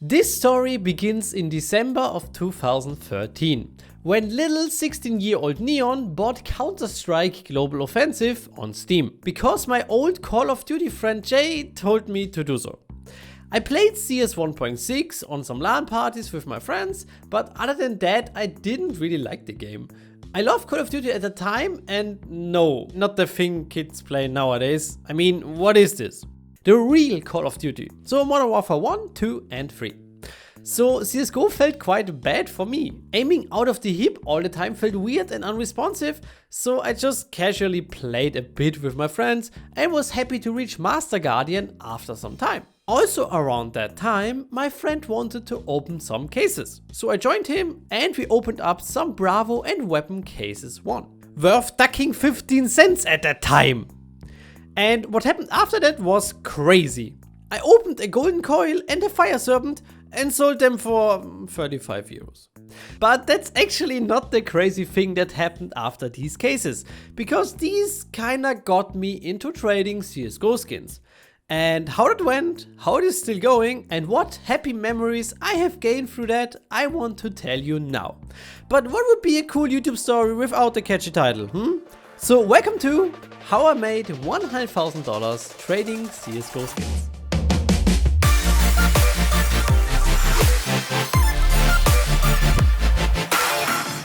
This story begins in December of 2013, when little 16-year-old Neon bought Counter-Strike Global Offensive on Steam, because my old Call of Duty friend Jay told me to do so. I played CS 1.6 on some LAN parties with my friends, but other than that I didn't really like the game. I loved Call of Duty at the time, and no, not the thing kids play nowadays. I mean, what is this? The real Call of Duty. So Modern Warfare 1, 2 and 3. So CSGO felt quite bad for me. Aiming out of the hip all the time felt weird and unresponsive, so I just casually played a bit with my friends and was happy to reach Master Guardian after some time. Also around that time, my friend wanted to open some cases. So I joined him and we opened up some Bravo and Weapon Cases 1. Worth ducking 15 cents at that time. And what happened after that was crazy. I opened a Golden Coil and a Fire Serpent and sold them for 35 euros. But that's actually not the crazy thing that happened after these cases, because these kinda got me into trading CSGO skins. And how that went, how it is still going, and what happy memories I have gained through that, I want to tell you now. But what would be a cool YouTube story without a catchy title, So welcome to How I Made $100,000 Trading CSGO Skins.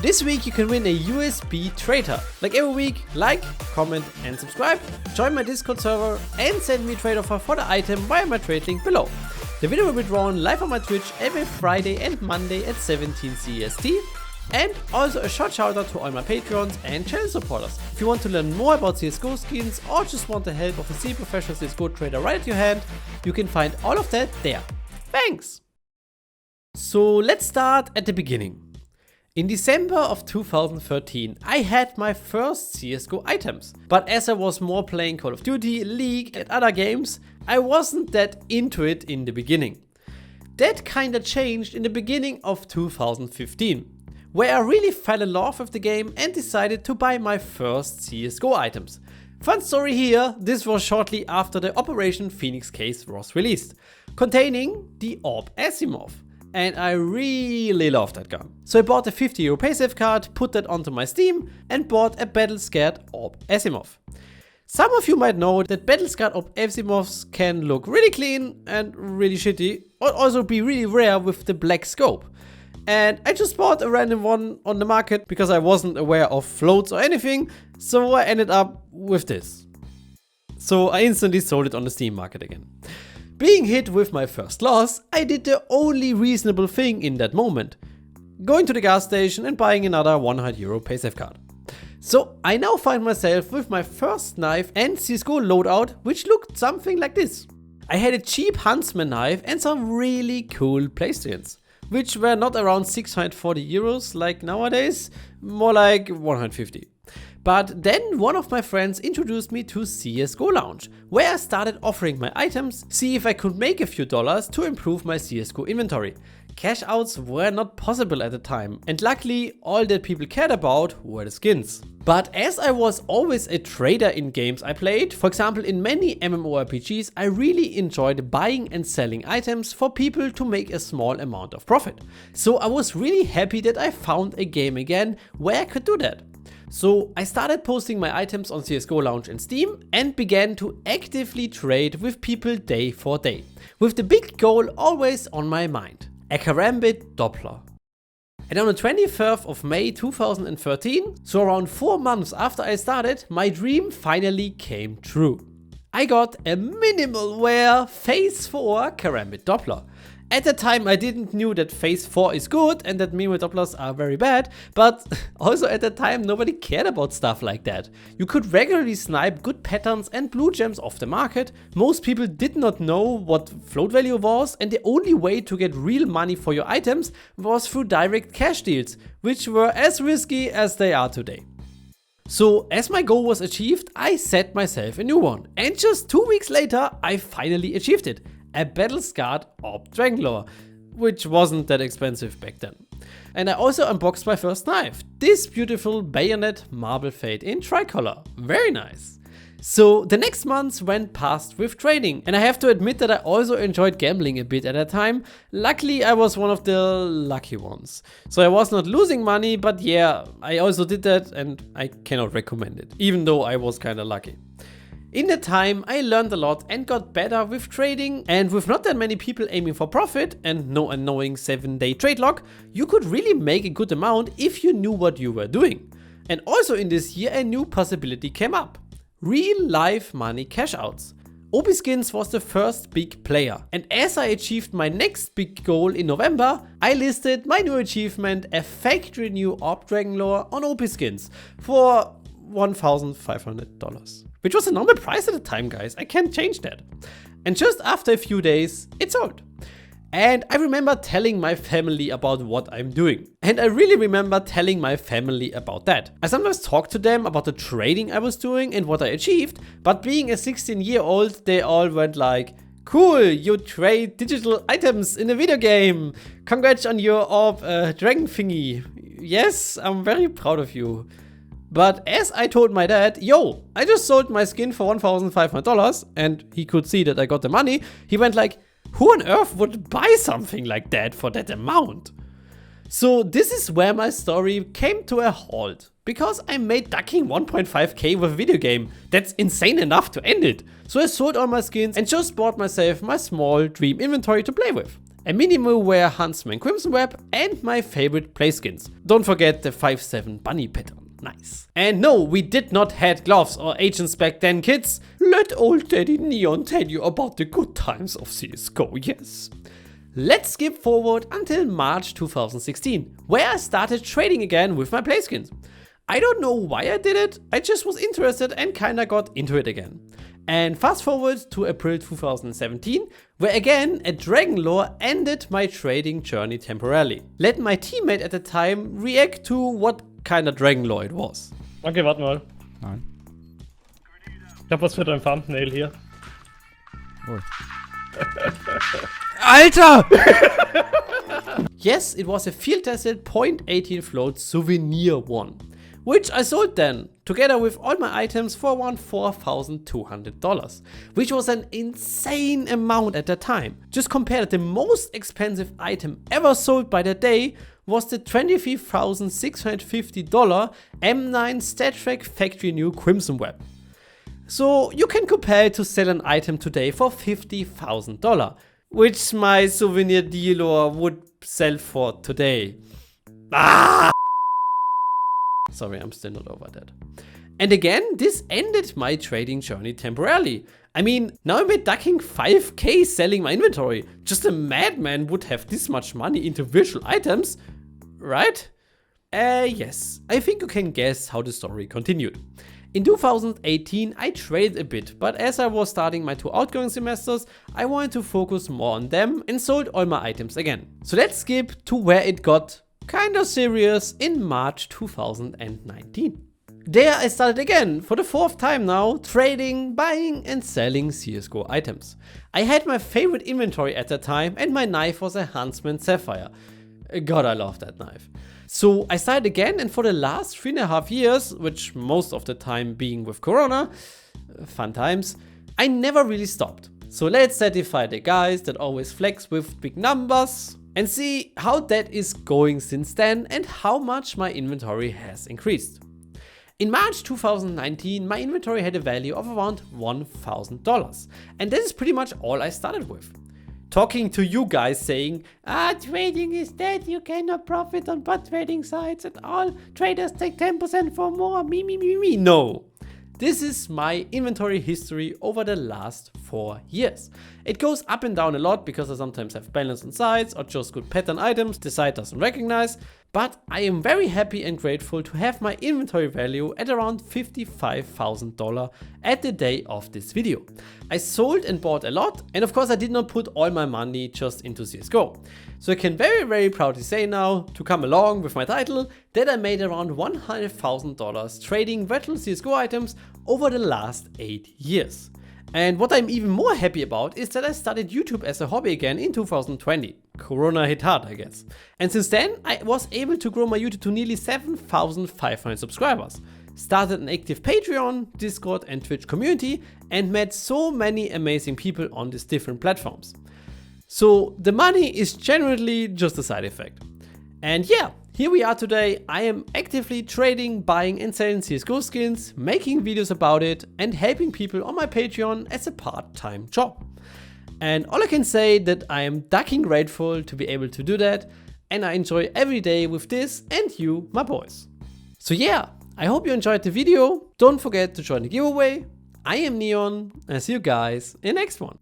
This week you can win a USB trader. Like every week, like, comment and subscribe, join my Discord server and send me a trade offer for the item via my trade link below. The video will be drawn live on my Twitch every Friday and Monday at 17 CST. And also a short shout out to all my Patreons and channel supporters. If you want to learn more about CSGO skins or just want the help of a semi-professional CSGO trader right at your hand, you can find all of that there. Thanks! So let's start at the beginning. In December of 2013, I had my first CSGO items. But as I was more playing Call of Duty, League and other games, I wasn't that into it in the beginning. That kinda changed in the beginning of 2015. Where I really fell in love with the game and decided to buy my first CSGO items. Fun story here, this was shortly after the Operation Phoenix case was released, containing the AWP Asimov. And I really love that gun. So I bought a 50 euro paysafe card, put that onto my Steam and bought a battle scarred AWP Asimov. Some of you might know that battle scarred AWP Asimovs can look really clean and really shitty, or also be really rare with the black scope. And I just bought a random one on the market because I wasn't aware of floats or anything, so I ended up with this. So I instantly sold it on the Steam market again. Being hit with my first loss, I did the only reasonable thing in that moment. Going to the gas station and buying another 100 euro paysafe card. So I now find myself with my first knife and CSGO loadout, which looked something like this. I had a cheap Huntsman knife and some really cool playstations, which were not around 640 euros like nowadays, more like 150. But then one of my friends introduced me to CSGO Lounge, where I started offering my items, see if I could make a few dollars to improve my CSGO inventory. Cash outs were not possible at the time, and luckily all that people cared about were the skins. But as I was always a trader in games I played, for example in many MMORPGs, I really enjoyed buying and selling items for people to make a small amount of profit. So I was really happy that I found a game again where I could do that. So I started posting my items on CSGO Lounge and Steam and began to actively trade with people day for day, with the big goal always on my mind: a Karambit Doppler. And on the 23rd of May 2013, so around 4 months after I started, my dream finally came true. I got a minimal wear Phase 4 Karambit Doppler. At the time I didn't knew that Phase 4 is good and that minimal Dopplers are very bad, but also at the time nobody cared about stuff like that. You could regularly snipe good patterns and blue gems off the market. Most people did not know what float value was, and the only way to get real money for your items was through direct cash deals, which were as risky as they are today. So as my goal was achieved, I set myself a new one, and just 2 weeks later I finally achieved it. A battle scarred AWP Drangler, which wasn't that expensive back then. And I also unboxed my first knife, this beautiful bayonet marble fade in tricolor. Very nice. So the next months went past with trading, and I have to admit that I also enjoyed gambling a bit at that time. Luckily, I was one of the lucky ones. So I was not losing money, but yeah, I also did that and I cannot recommend it, even though I was kinda lucky. In that time, I learned a lot and got better with trading, and with not that many people aiming for profit and no annoying 7-day trade lock, you could really make a good amount if you knew what you were doing. And also in this year, a new possibility came up. Real life money cash outs. OP Skins was the first big player, and as I achieved my next big goal in November, I listed my new achievement, a factory new ARP Dragon Lore on OP Skins for $1,500. Which was a normal price at the time, guys. I can't change that. And just after a few days, it sold. And I remember telling my family about what I'm doing. And I really remember telling my family about that. I sometimes talked to them about the trading I was doing and what I achieved, but being a 16-year-old, they all went like, cool, you trade digital items in a video game. Congrats on your ARP dragon thingy. Yes, I'm very proud of you. But as I told my dad, yo, I just sold my skin for $1,500 and he could see that I got the money, he went like, who on earth would buy something like that for that amount? So this is where my story came to a halt, because I made ducking 1.5k with a video game. That's insane enough to end it. So I sold all my skins and just bought myself my small dream inventory to play with. A minimal wear Huntsman Crimson Web and my favorite play skins. Don't forget the 5/7 bunny pattern. Nice. And no, we did not have gloves or agents back then, kids. Let old Daddy Neon tell you about the good times of CSGO, yes. Let's skip forward until March 2016, where I started trading again with my play skins. I don't know why I did it, I just was interested and kinda got into it again. And fast forward to April 2017, where again a Dragon Lore ended my trading journey temporarily. Let my teammate at the time react to what kind of Dragon Lore it was. Okay, warte mal. Nein. Ich hab was für dein Thumbnail hier. Oh. Alter! Yes, it was a field tested .18 float Souvenir one, which I sold then, together with all my items for around $4,200, which was an insane amount at the time. Just compared, the most expensive item ever sold by that day was the $23,650 M9 StatTrak Factory New Crimson Web. So you can compare it to sell an item today for $50,000, which my Souvenir dealer would sell for today. Ah! Sorry, I'm still not over that. And again, this ended my trading journey temporarily. I mean, now I'm ducking 5k selling my inventory. Just a madman would have this much money into virtual items, right? Yes, I think you can guess how the story continued. In 2018, I traded a bit, but as I was starting my 2 outgoing semesters, I wanted to focus more on them and sold all my items again. So let's skip to where it got kinda serious in March 2019. There I started again, for the 4th time now, trading, buying and selling CSGO items. I had my favorite inventory at the time and my knife was a Huntsman Sapphire. God, I love that knife. So I started again, and for the last 3.5 years, which most of the time being with Corona, fun times, I never really stopped. So let's certify the guys that always flex with big numbers and see how that is going since then and how much my inventory has increased. In March 2019, my inventory had a value of around $1,000, and that is pretty much all I started with. Talking to you guys saying, trading is dead, you cannot profit on bot trading sites and all traders take 10% for more, me. No. This is my inventory history over the last 4 years. It goes up and down a lot because I sometimes have balance on sites or just good pattern items the site doesn't recognize, but I am very happy and grateful to have my inventory value at around $55,000 at the day of this video. I sold and bought a lot, and of course I did not put all my money just into CSGO. So I can very proudly say now, to come along with my title, that I made around $100,000 trading virtual CSGO items over the last 8 years. And what I'm even more happy about is that I started YouTube as a hobby again in 2020. Corona hit hard, I guess. And since then, I was able to grow my YouTube to nearly 7,500 subscribers. started an active Patreon, Discord and Twitch community, and met so many amazing people on these different platforms. So the money is generally just a side effect. And yeah, here we are today. I am actively trading, buying and selling CSGO skins, making videos about it and helping people on my Patreon as a part-time job. And all I can say that I am ducking grateful to be able to do that, and I enjoy every day with this and you, my boys. So yeah, I hope you enjoyed the video. Don't forget to join the giveaway. I am Neon and I see you guys in the next one.